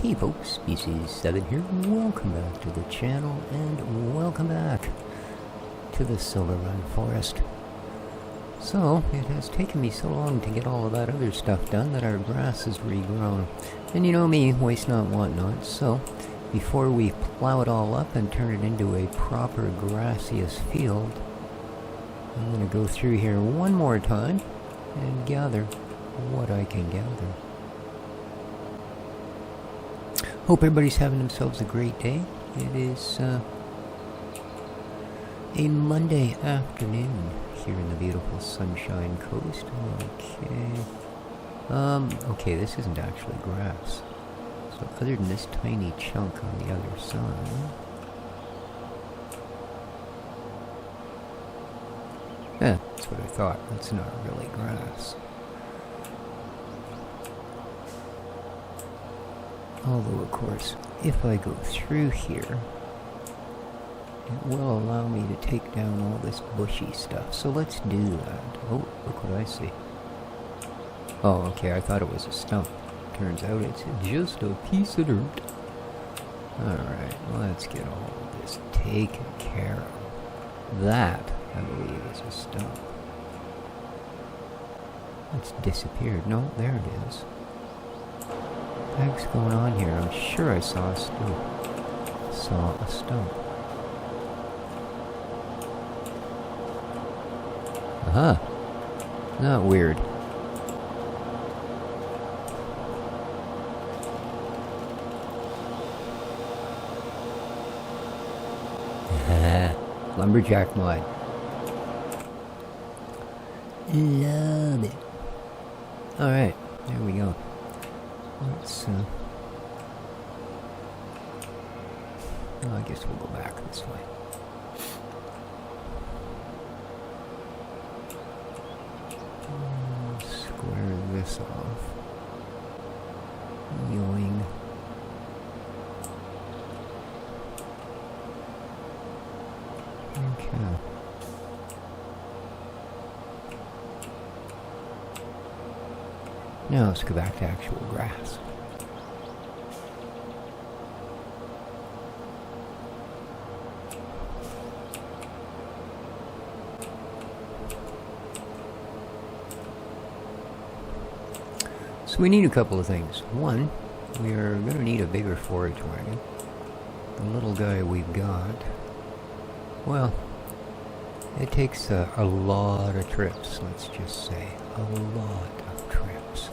Hey folks, Species 7 here. Welcome back to the channel and welcome back to the Silver Run Forest. So, it has taken me so long to get all of that other stuff done that our grass has regrown. And you know me, waste not, want not, so before we plow it all up and turn it into a proper grassiest field, I'm going to go through here one more time and gather what I can gather. Hope everybody's having themselves a great day. It is a Monday afternoon here in the beautiful Sunshine Coast. Okay, this isn't actually grass. So other than this tiny chunk on the other side... Yeah, that's what I thought. That's not really grass. Although, of course, if I go through here, it will allow me to take down all this bushy stuff. So let's do that. Oh, look what I see. Oh, okay, I thought it was a stump. Turns out it's just a piece of dirt. Alright, let's get all of this taken care of. That, I believe, is a stump. It's disappeared. No, there it is. What the heck's going on here? I'm sure I saw a stump. Aha! Not weird. Lumberjack mud. Love it. Alright, there we go. Let's, oh, I guess we'll go back this way. Square this off. Yoing. Okay. Now let's go back to actual grass. So we need a couple of things. One, we are going to need a bigger forage wagon. The little guy we've got, well, it takes a lot of trips, let's just say. A lot of trips.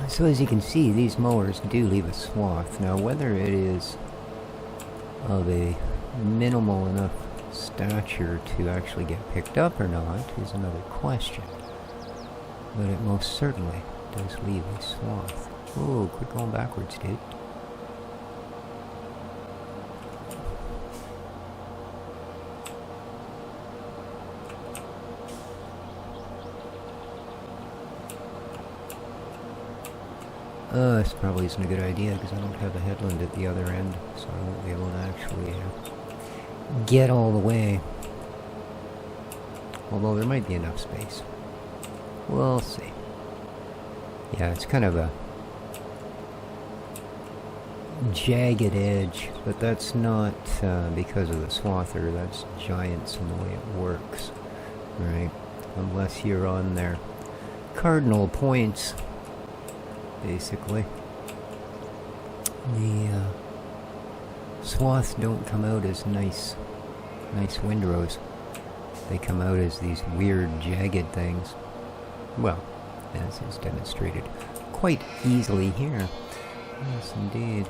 So as you can see, these mowers do leave a swath. Now whether it is of a minimal enough stature to actually get picked up or not is another question. But it most certainly does leave a swath. Whoa, quit going backwards, dude. This probably isn't a good idea because I don't have a headland at the other end, so I won't be able to actually get all the way. Although there might be enough space. We'll see. Yeah, it's kind of a jagged edge, but that's not because of the swather. That's giants in the way it works, right? Unless you're on their cardinal points, basically. The swaths don't come out as nice windrows. They come out as these weird jagged things. Well, as is demonstrated quite easily here. Yes, indeed.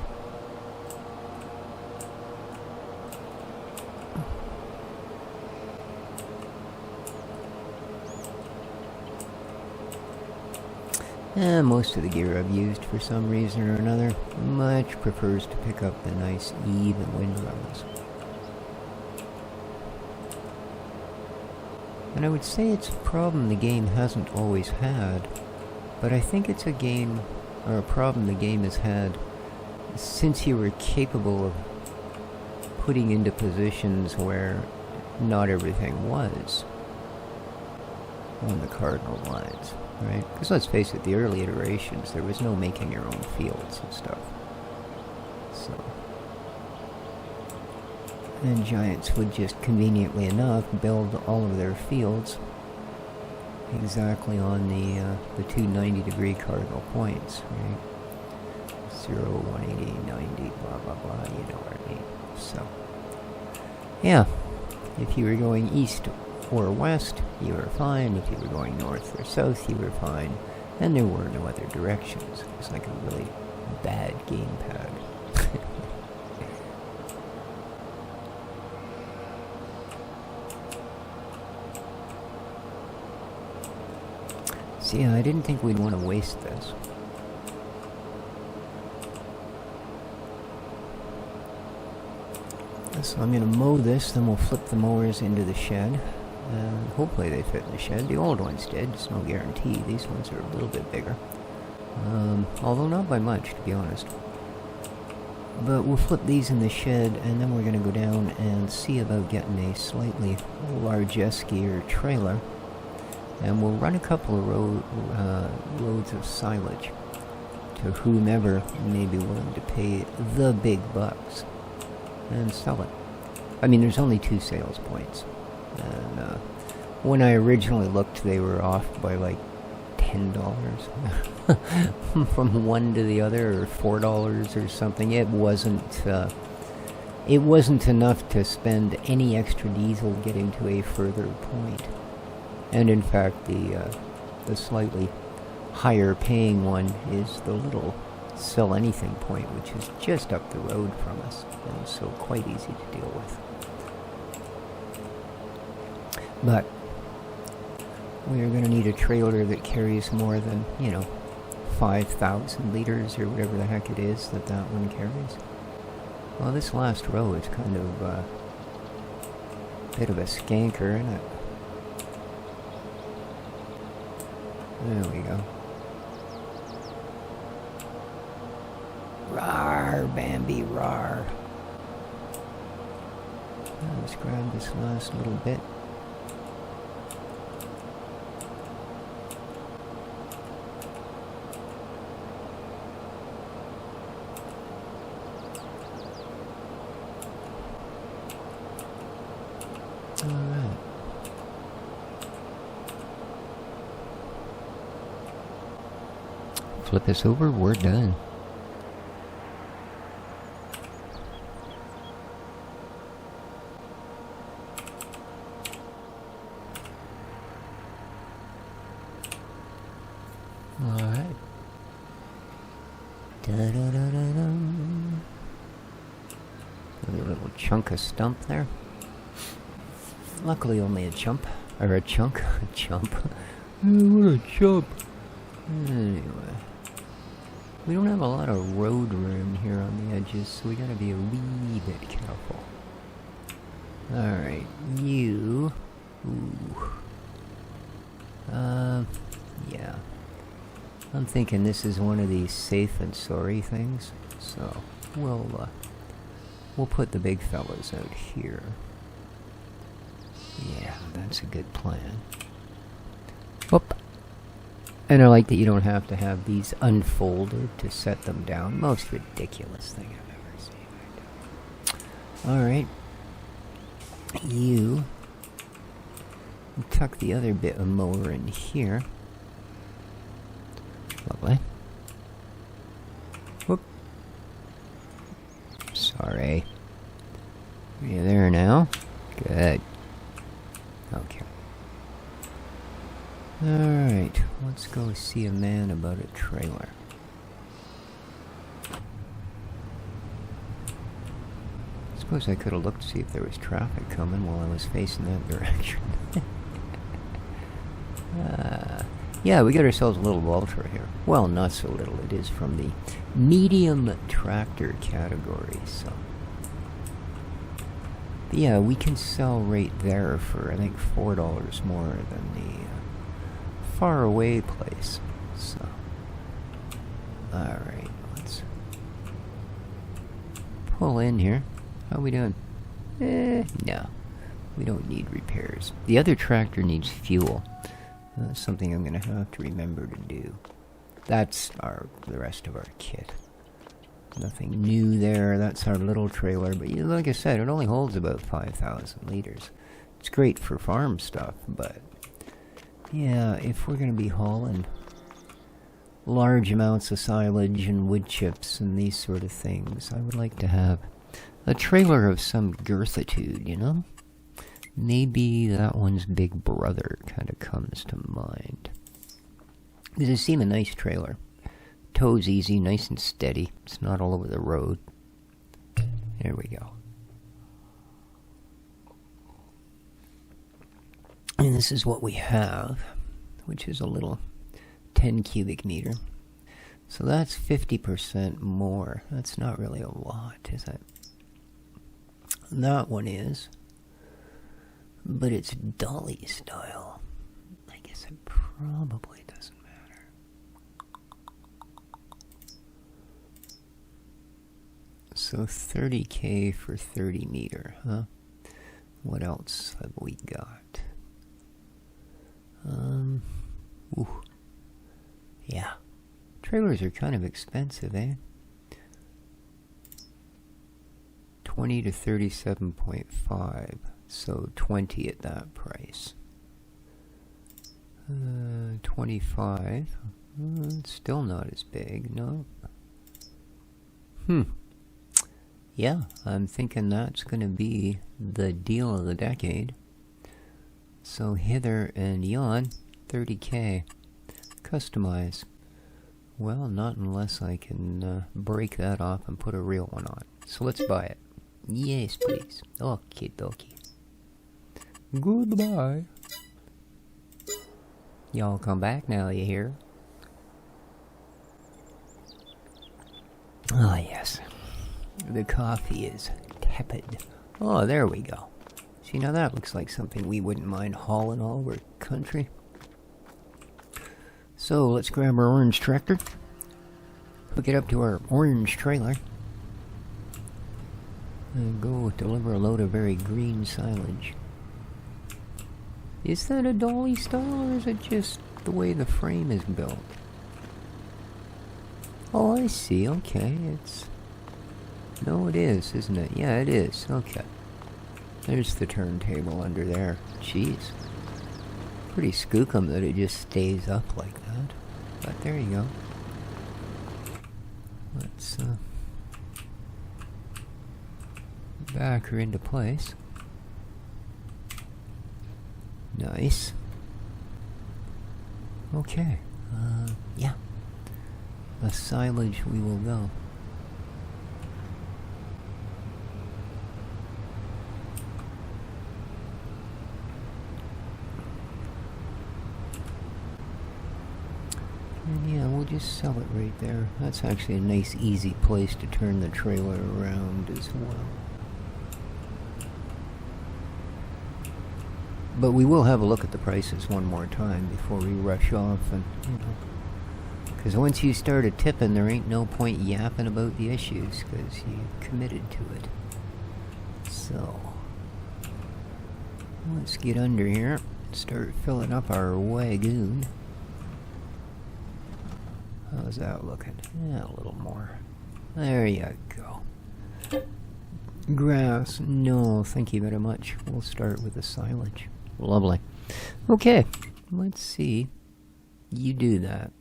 Most of the gear I've used for some reason or another much prefers to pick up the nice even windrows. And I would say it's a problem the game hasn't always had, but I think it's a game, or a problem the game has had since you were capable of putting into positions where not everything was. on the cardinal lines, right? Because let's face it, the early iterations, there was no making your own fields and stuff. So, and giants would just conveniently enough build all of their fields exactly on the two 90-degree cardinal points, right? 0, 180, 90, blah, blah, blah, you know what I mean. So, yeah, if you were going east or west, you were fine. If you were going north or south, you were fine. And there were no other directions. It was like a really bad gamepad. So yeah, I didn't think we'd want to waste this. So I'm going to mow this, then we'll flip the mowers into the shed. And hopefully they fit in the shed. The old ones did, it's no guarantee. These ones are a little bit bigger. Although not by much, to be honest. But we'll flip these in the shed, and then we're going to go down and see about getting a slightly large-eskier trailer. And we'll run a couple of loads of silage to whomever may be willing to pay the big bucks and sell it. I mean, there's only 2 sales points. And when I originally looked, they were off by like $10 from one to the other, or $4 or something. It wasn't enough to spend any extra diesel getting to a further point. And in fact, the slightly higher paying one is the little sell anything point, which is just up the road from us, and so quite easy to deal with. But we're going to need a trailer that carries more than, 5,000 liters or whatever the heck it is that one carries. Well, this last row is kind of a bit of a skanker, isn't it? There we go. Rawr, Bambi, rawr. Let's grab this last little bit. Alright. Flip this over, we're done. Alright. Da-da-da-da-dum. A little chunk of stump there. Luckily only a chump. Or a chunk. A chump. What a chump. Anyway. We don't have a lot of road room here on the edges, so we gotta be a wee bit careful. Alright, you... Ooh. Yeah. I'm thinking this is one of these safe and sorry things, so we'll put the big fellas out here. Yeah, that's a good plan. Whoop. And I like that you don't have to have these unfolded to set them down. Most ridiculous thing I've ever seen. Alright. You tuck the other bit of mower in here. Lovely. Whoop. Sorry. Are you there now? Good. Okay. Alright, let's go see a man about a trailer. I suppose I could have looked to see if there was traffic coming while I was facing that direction. Yeah, we got ourselves a little Walter here. Well, not so little. It is from the medium tractor category, so... But yeah, we can sell right there for, I think, $4 more than the far away place. So, alright, let's pull in here. How we doing? No. We don't need repairs. The other tractor needs fuel. That's something I'm going to have to remember to do. That's the rest of our kit. Nothing new there. That's our little trailer. But like I said, it only holds about 5,000 liters. It's great for farm stuff, but yeah, if we're going to be hauling large amounts of silage and wood chips and these sort of things, I would like to have a trailer of some girthitude, you know? Maybe that one's big brother kind of comes to mind. Because it seems a nice trailer. Tow's easy, nice and steady. It's not all over the road. There we go. And this is what we have, which is a little 10 cubic meter. So that's 50% more. That's not really a lot, is it? That one is. But it's dolly style. I guess it probably doesn't matter. So 30K for 30 meter, huh? What else have we got? Ooh. Yeah. Trailers are kind of expensive, eh? 20 to 37.5. So 20 at that price. 25. It's still not as big, no? Yeah, I'm thinking that's going to be the deal of the decade. So hither and yon, 30K. Customize. Well, not unless I can break that off and put a real one on. So let's buy it. Yes, please. Okie dokie. Goodbye. Y'all come back now, you hear? Ah, yes. The coffee is tepid. Oh, there we go. See, now that looks like something we wouldn't mind hauling all over country. So, let's grab our orange tractor. Hook it up to our orange trailer. And go deliver a load of very green silage. Is that a dolly style, or is it just the way the frame is built? Oh, I see. Okay, it's... No, it is, isn't it? Yeah, it is. Okay. There's the turntable under there. Jeez. Pretty skookum that it just stays up like that. But there you go. Let's, back her into place. Nice. Okay. Yeah. The silage we will go. And yeah, we'll just sell it right there. That's actually a nice, easy place to turn the trailer around as well. But we will have a look at the prices one more time before we rush off, and, you know, because once you start a tipping, there ain't no point yapping about the issues, because you committed to it. So, let's get under here and start filling up our wagoon. How's that looking? Yeah, a little more. There you go. Grass, no, thank you very much. We'll start with the silage. Lovely. Okay, let's see. You do that.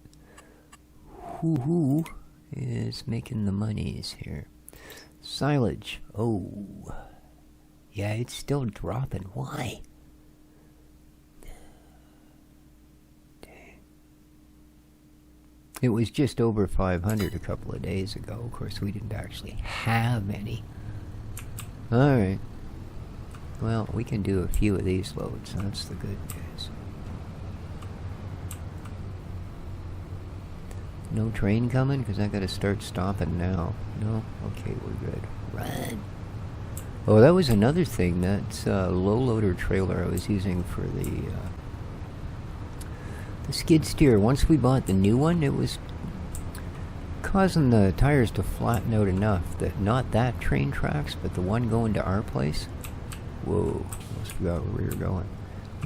Who is making the monies here? Silage. Oh. Yeah, it's still dropping. Why? Dang. It was just over 500 a couple of days ago. Of course, we didn't actually have any. Alright. Well, we can do a few of these loads. That's the good news. No train coming? Because I gotta start stopping now. No? Okay, we're good. Run! Oh, that was another thing. That's a low-loader trailer I was using for the skid steer. Once we bought the new one, it was causing the tires to flatten out enough that not that train tracks, but the one going to our place. Whoa, almost forgot where we were going.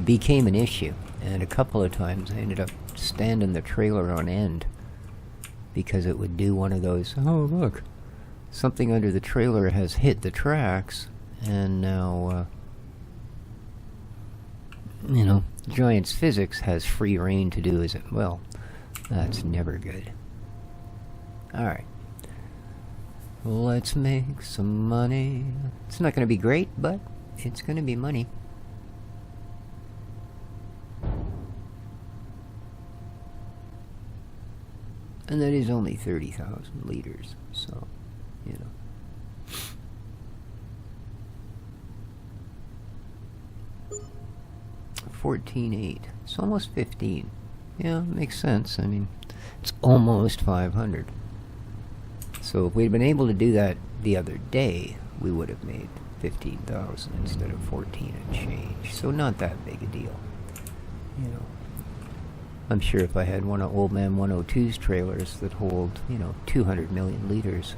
became an issue. And a couple of times I ended up standing the trailer on end because it would do one of those, oh look, something under the trailer has hit the tracks, and now, you know, Giant's physics has free reign to do as it will. That's never good. Alright. Let's make some money. It's not going to be great, but it's going to be money. And that is only 30,000 liters, so, you know. 14.8. It's almost 15. Yeah, makes sense. I mean, it's almost 500. So if we'd been able to do that the other day, we would have made 15,000 instead of 14 and change. So not that big a deal, you know. I'm sure if I had one of Old Man 102's trailers that hold, you know, 200 million liters,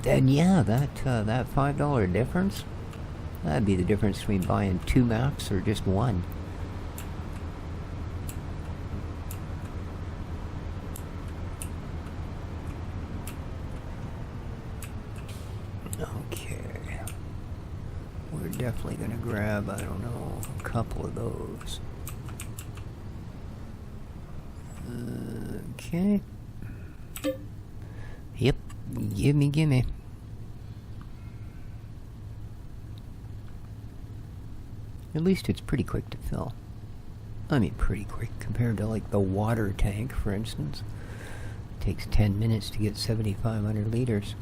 then yeah, that $5 difference, that'd be the difference between buying 2 maps or just one. Okay. We're definitely gonna grab, I don't know, a couple of those. Okay. Yep. Gimme. At least it's pretty quick to fill. I mean, pretty quick compared to, like, the water tank, for instance. It takes 10 minutes to get 7,500 liters.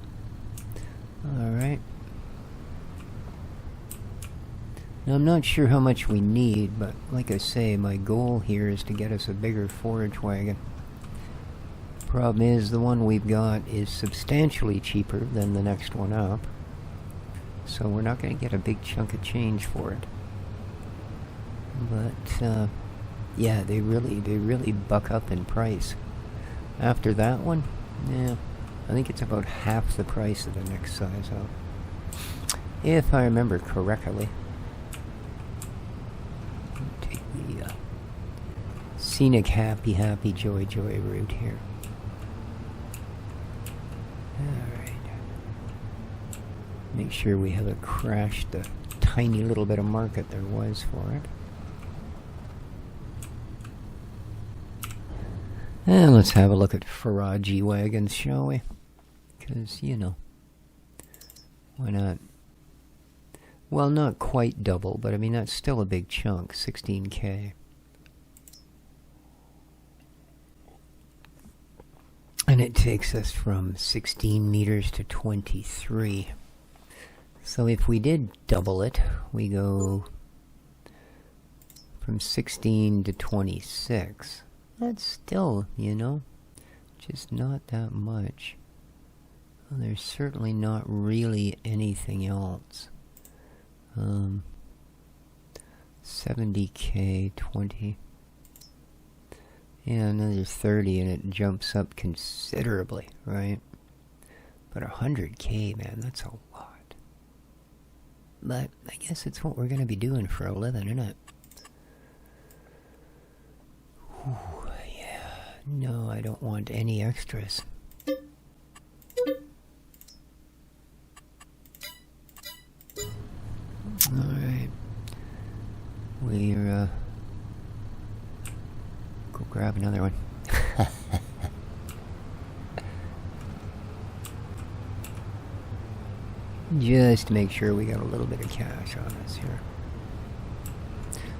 Alright. Now, I'm not sure how much we need, but like I say, my goal here is to get us a bigger forage wagon. Problem is, the one we've got is substantially cheaper than the next one up, so we're not going to get a big chunk of change for it. But, yeah, they really buck up in price. After that one, yeah, I think it's about half the price of the next size up, if I remember correctly. Take the scenic happy joy route here. Alright. Make sure we haven't crashed the tiny little bit of market there was for it. And let's have a look at Faraji wagons, shall we? Because, you know, why not? Well, not quite double, but I mean, that's still a big chunk, 16K. And it takes us from 16 meters to 23. So if we did double it, we go from 16 to 26. That's still, you know, just not that much. Well, there's certainly not really anything else. 70K, 20. Yeah, another 30 and it jumps up considerably, right? But 100K, man, that's a lot. But I guess it's what we're going to be doing for a living, isn't it? Whew, yeah. No, I don't want any extras. Alright. We're, go grab another one. Just to make sure we got a little bit of cash on us here.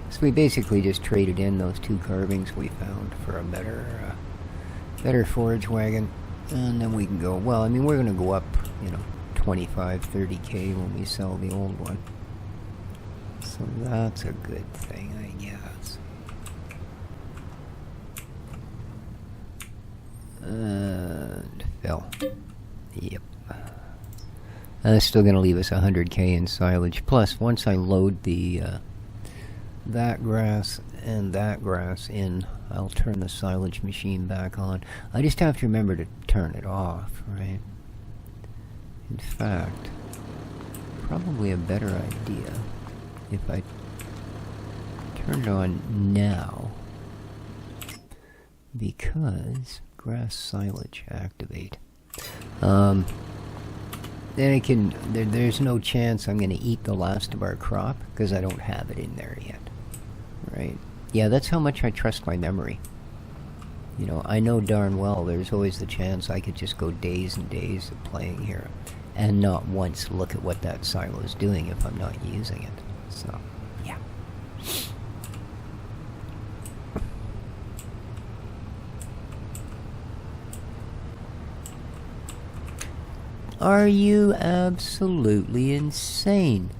So we basically just traded in those 2 carvings we found for a better forage wagon. And then we can go, well, I mean, we're going to go up, you know, 25, 30K when we sell the old one. So that's a good thing, I guess. And fill. Yep. That's still going to leave us 100K in silage. Plus, once I load the that grass and that grass in, I'll turn the silage machine back on. I just have to remember to turn it off, right? In fact, probably a better idea if I turn it on now, because grass silage activate, then I can, there's no chance I'm going to eat the last of our crop, because I don't have it in there yet. Right? Yeah, that's how much I trust my memory. You know, I know darn well there's always the chance I could just go days and days of playing here and not once look at what that silo is doing if I'm not using it. So, yeah. Are you absolutely insane?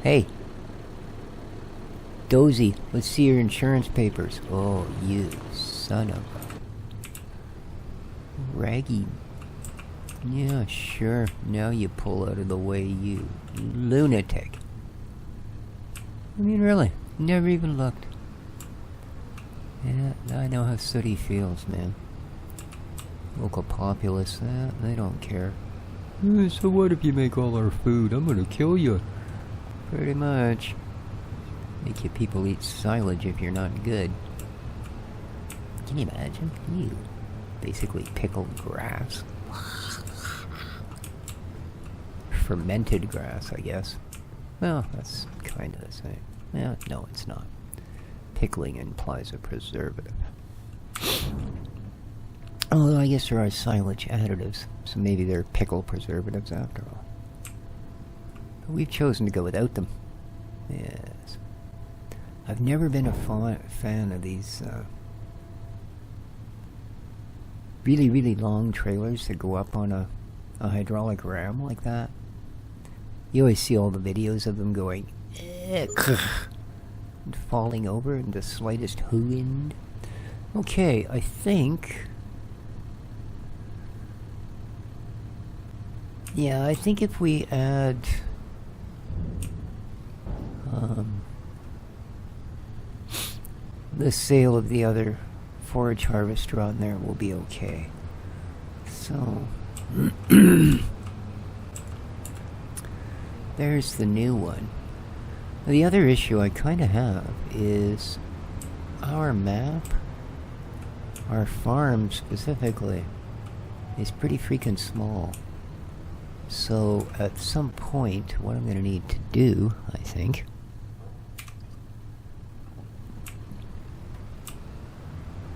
Hey. Dozy, let's see your insurance papers. Oh, you son of a raggy. Yeah, sure. Now you pull out of the way, you lunatic. I mean, really, never even looked. Yeah, I know how Sooty feels, man. Local populace, they don't care. So what if you make all our food? I'm gonna kill you. Pretty much. Make you people eat silage if you're not good. Can you imagine? You basically pickled grass. Fermented grass, I guess. Well, that's kind of the same. Yeah, no, it's not. Pickling implies a preservative. Although I guess there are silage additives, so maybe they're pickle preservatives after all. But we've chosen to go without them. Yes. I've never been a fan of these really, really long trailers that go up on a hydraulic ram like that. You always see all the videos of them going and falling over in the slightest wind. Okay, I think... Yeah, I think if we add... the sale of the other forage harvester on there will be okay. So... there's the new one. The other issue I kind of have is our map, our farm specifically, is pretty freaking small. So at some point, what I'm going to need to do, I think,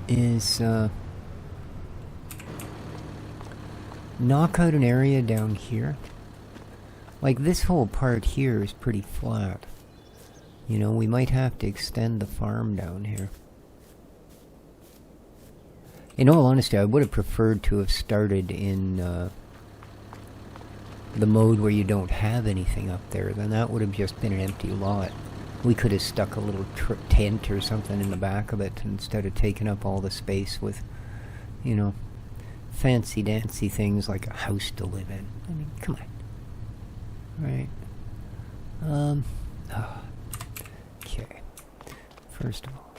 is knock out an area down here. Like this whole part here is pretty flat. You know, we might have to extend the farm down here. In all honesty, I would have preferred to have started in the mode where you don't have anything up there. Then that would have just been an empty lot. We could have stuck a little tent or something in the back of it instead of taking up all the space with, you know, fancy-dancy things like a house to live in. I mean, come on. Right. Okay. First of all,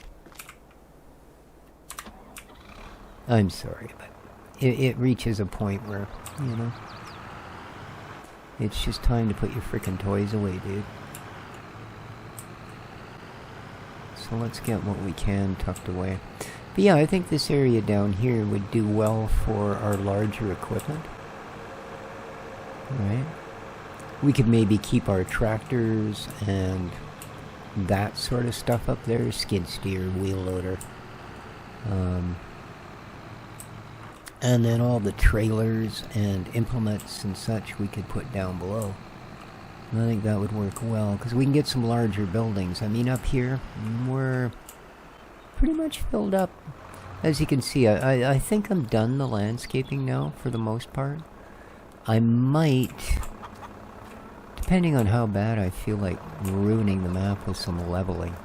I'm sorry, but it reaches a point where, you know, it's just time to put your frickin' toys away, dude. So let's get what we can tucked away. But yeah, I think this area down here would do well for our larger equipment. Right? We could maybe keep our tractors and that sort of stuff up there. Skid steer, wheel loader. And then all the trailers and implements and such we could put down below. And I think that would work well, because we can get some larger buildings. I mean, up here, we're pretty much filled up. As you can see, I think I'm done the landscaping now, for the most part. I might, depending on how bad I feel like ruining the map with some leveling,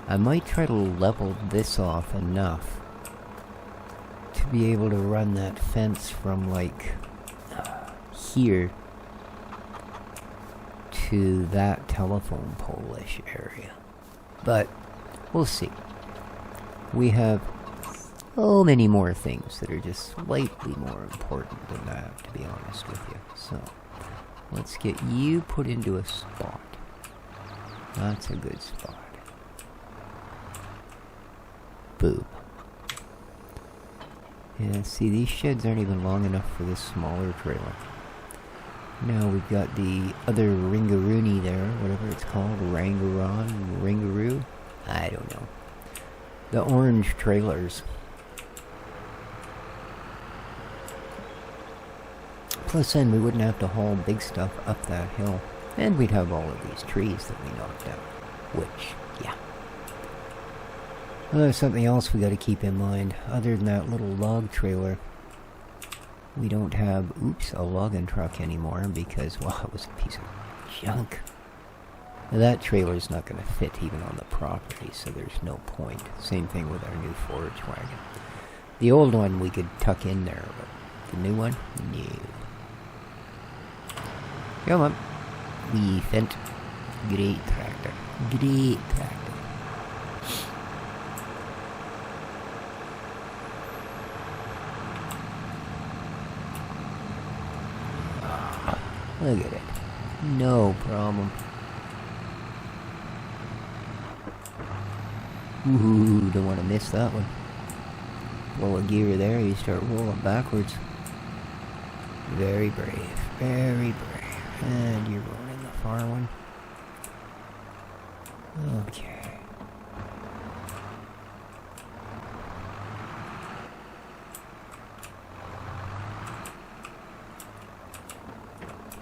I might try to level this off enough to be able to run that fence from, like, here to that telephone pole-ish area. But we'll see. We have so many more things that are just slightly more important than that, to be honest with you. So Let's get you put into a spot. That's a good spot. Boom. Yeah, see, these sheds aren't even long enough for this smaller trailer. Now we've got the other Ringaroony there, whatever it's called, Ringaroo? I don't know. The orange trailers. Plus then we wouldn't have to haul big stuff up that hill. And we'd have all of these trees that we knocked out. Which, yeah. Well, there's something else we got to keep in mind. Other than that little log trailer, we don't have, a logging truck anymore because, well, it was a piece of junk. Now, that trailer's not going to fit even on the property, so there's no point. Same thing with our new forage wagon. The old one we could tuck in there, but the new one? No. Come on. We fent. Great tractor. Great tractor. Look at it. No problem. Ooh, don't want to miss that one. Blow a gear there, you start rolling backwards. Very brave. Very brave. And you're rolling the far one. Okay.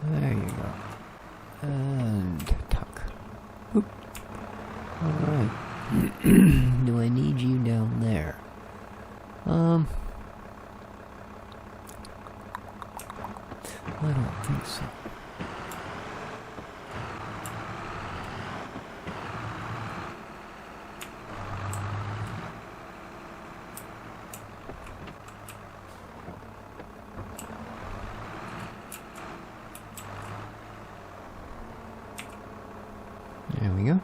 There you go. And tuck. Oop. Alright. Do I need you down there? I don't think so. There we go.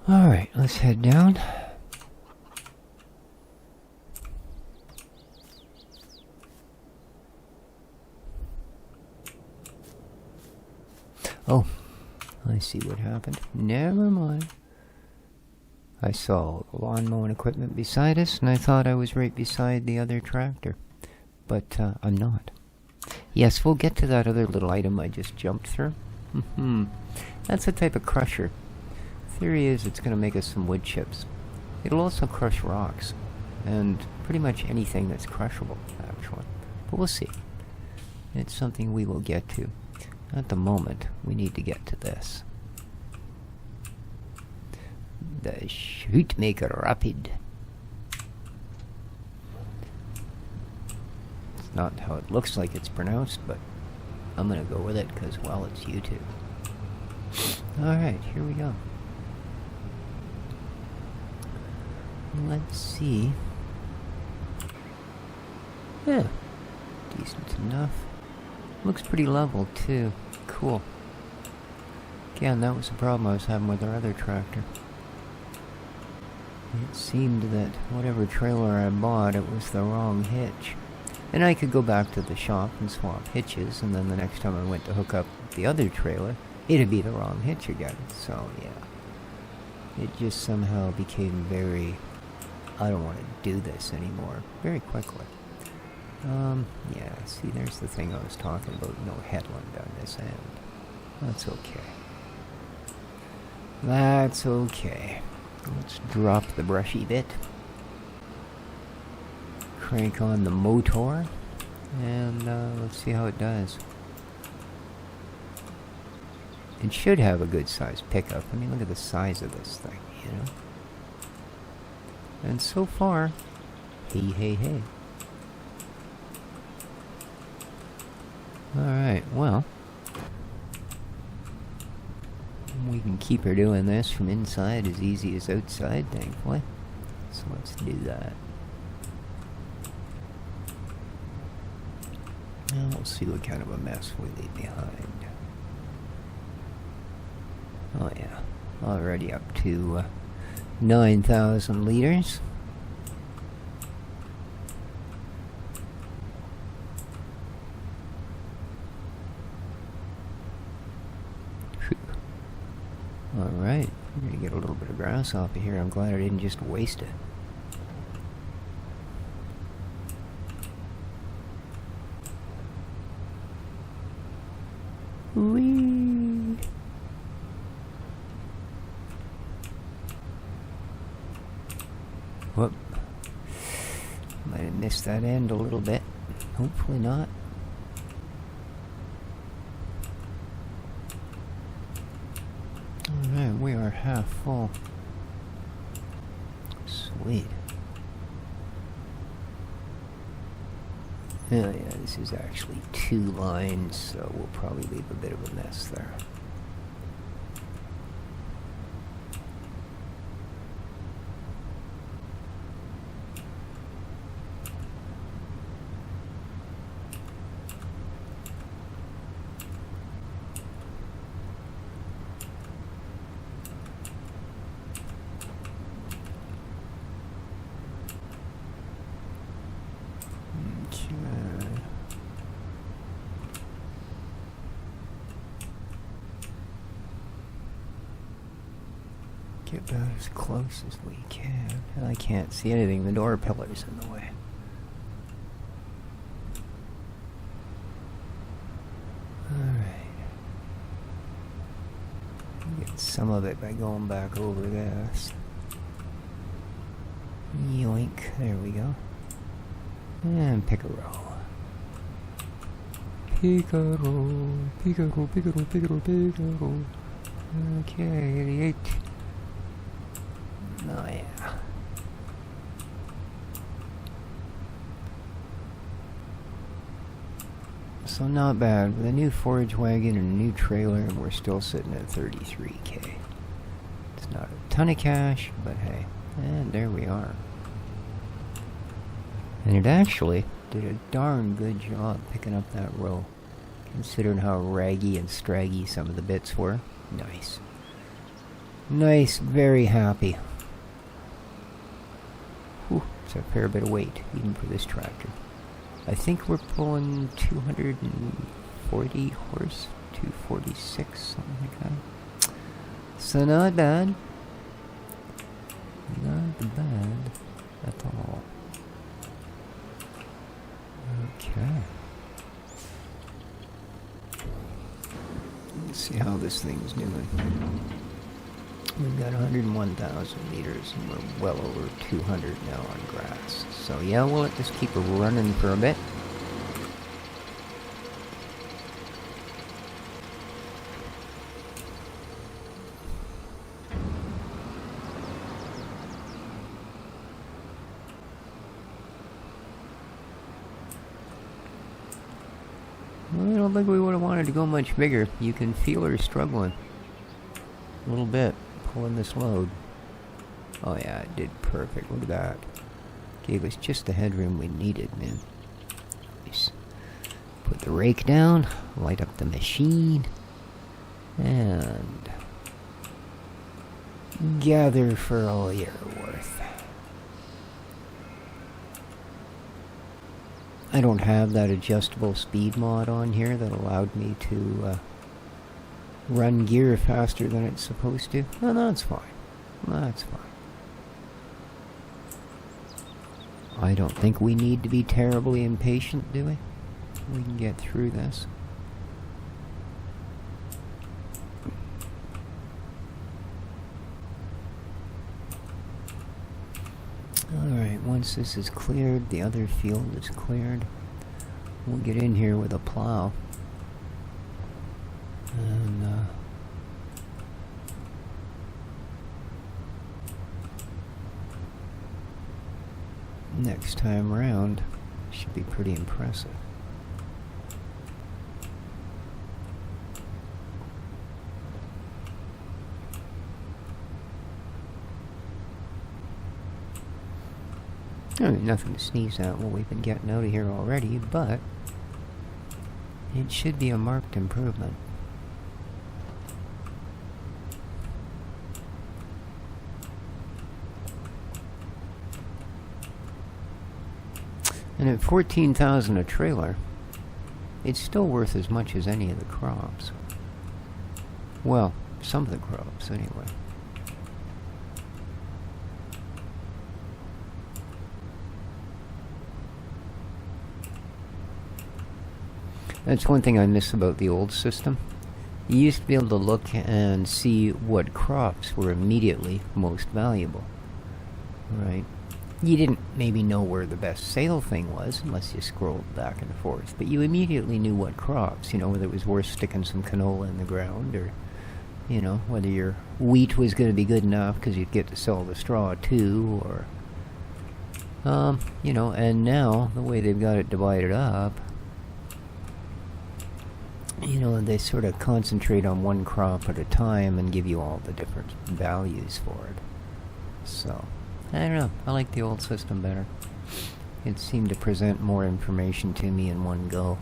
Alright, let's head down. Oh, I see what happened. Never mind. I saw lawn mowing equipment beside us, and I thought I was right beside the other tractor. But I'm not. Yes, we'll get to that other little item I just jumped through. That's a type of crusher. Theory is it's going to make us some wood chips. It'll also crush rocks, and pretty much anything that's crushable, actually. But we'll see. It's something we will get to. At the moment, we need to get to this. The Shootmaker Rapid. It's not how it looks like it's pronounced, but I'm gonna go with it because, well, it's YouTube. Alright, here we go. Let's see. Yeah, decent enough. Looks pretty level, too. Cool. Again, that was the problem I was having with our other tractor. It seemed that whatever trailer I bought, it was the wrong hitch. And I could go back to the shop and swap hitches, and then the next time I went to hook up the other trailer, it'd be the wrong hitch again. So, yeah. It just somehow became very, I don't want to do this anymore, very quickly. Yeah, see, there's the thing I was talking about, no headland on this end. That's okay. That's okay. Let's drop the brushy bit. Crank on the motor, and let's see how it does. It should have a good size pickup. I mean, look at the size of this thing, you know? And so far, hey. Alright, well, we can keep her doing this from inside as easy as outside, thankfully. So let's do that. And we'll see what kind of a mess we leave behind. Oh yeah, already up to 9,000 liters. grass off of here. I'm glad I didn't just waste it. Whee! Whoop. Might have missed that end a little bit. Hopefully not. Alright, we are half full. Sweet. Oh yeah, this is actually 2 lines, so we'll probably leave a bit of a mess there. Get about as close as we can. I can't see anything. The door pillar's in the way. Alright. Get some of it by going back over this. Yoink. There we go. And pick a row. Pick a row. Pick a row, pick a row, pick a row, pick a row. Okay, 88. Oh yeah. So not bad. With a new forage wagon and a new trailer, and we're still sitting at 33K. It's not a ton of cash, but hey. And there we are. And it actually did a darn good job picking up that row, considering how raggy and straggy some of the bits were. Nice. Nice, very happy. Whew, it's a fair bit of weight, even for this tractor. I think we're pulling 240 horse, 246, something like that. So not bad. Not bad at all. Okay. Let's see how this thing's doing. We've got 101,000 meters and we're well over 200 now on grass. So yeah, we'll let this keep running for a bit. Well, I don't think we would have wanted to go much bigger. You can feel her struggling a little bit. Pulling this load. Oh yeah, it did perfect. Look at that. Gave us just the headroom we needed, man. Nice. Put the rake down, light up the machine, and gather for all you're worth. I don't have that adjustable speed mod on here that allowed me to run gear faster than it's supposed to. No, that's fine. That's fine. I don't think we need to be terribly impatient, do we? We can get through this. Alright, once this is cleared, the other field is cleared, we'll get in here with a plow. And, next time around, should be pretty impressive. I mean, nothing to sneeze at what we've been getting out of here already, but it should be a marked improvement. And at 14,000 a trailer, it's still worth as much as any of the crops. Well, some of the crops, anyway. That's one thing I miss about the old system. You used to be able to look and see what crops were immediately most valuable. Right? You didn't maybe know where the best sale thing was unless you scrolled back and forth, but you immediately knew what crops, you know, whether it was worth sticking some canola in the ground, or, you know, whether your wheat was going to be good enough because you'd get to sell the straw too, or, you know, and now the way they've got it divided up, you know, they sort of concentrate on one crop at a time and give you all the different values for it. So, I don't know. I like the old system better. It seemed to present more information to me in one go.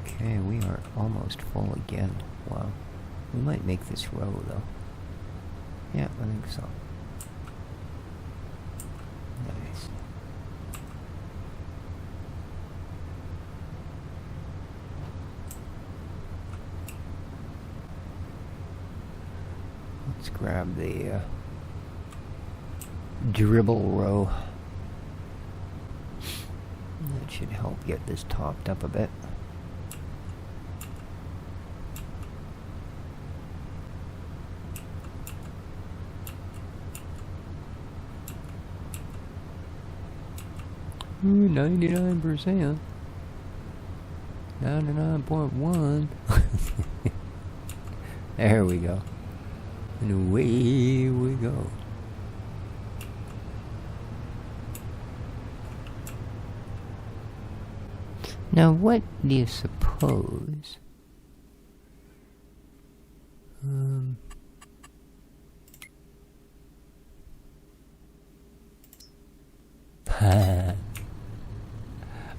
Okay, we are almost full again. Wow. We might make this row, though. Yeah, I think so. Nice. Let's grab the dribble row. That should help get this topped up a bit. Ooh, 99%. 99.1. There we go. And away we go. Now, what do you suppose?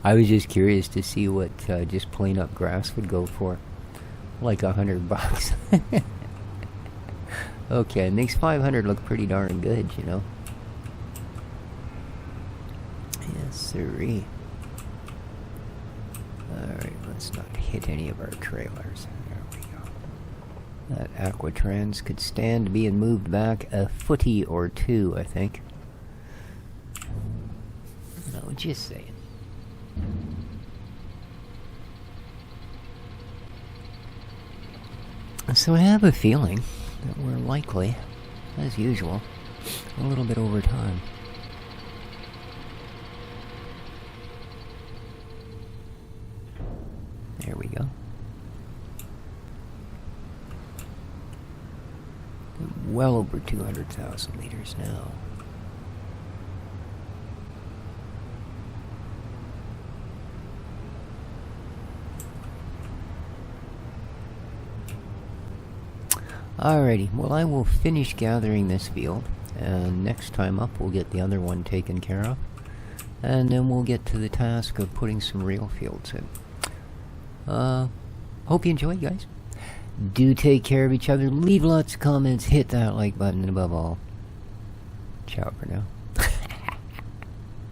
I was just curious to see what just plain up grass would go for. Like $100. Okay, it makes 500 look pretty darn good, you know. Yes, sirree. Alright, let's not hit any of our trailers. There we go. That Aquatrans could stand being moved back a footy or two, I think. No, just saying. So I have a feeling that we're likely, as usual, a little bit over time. There we go. Well over 200,000 liters now. Alrighty, well, I will finish gathering this field, and next time up we'll get the other one taken care of, and then we'll get to the task of putting some real fields in. Hope you enjoy, guys. Do take care of each other, leave lots of comments, hit that like button, and above all, ciao for now.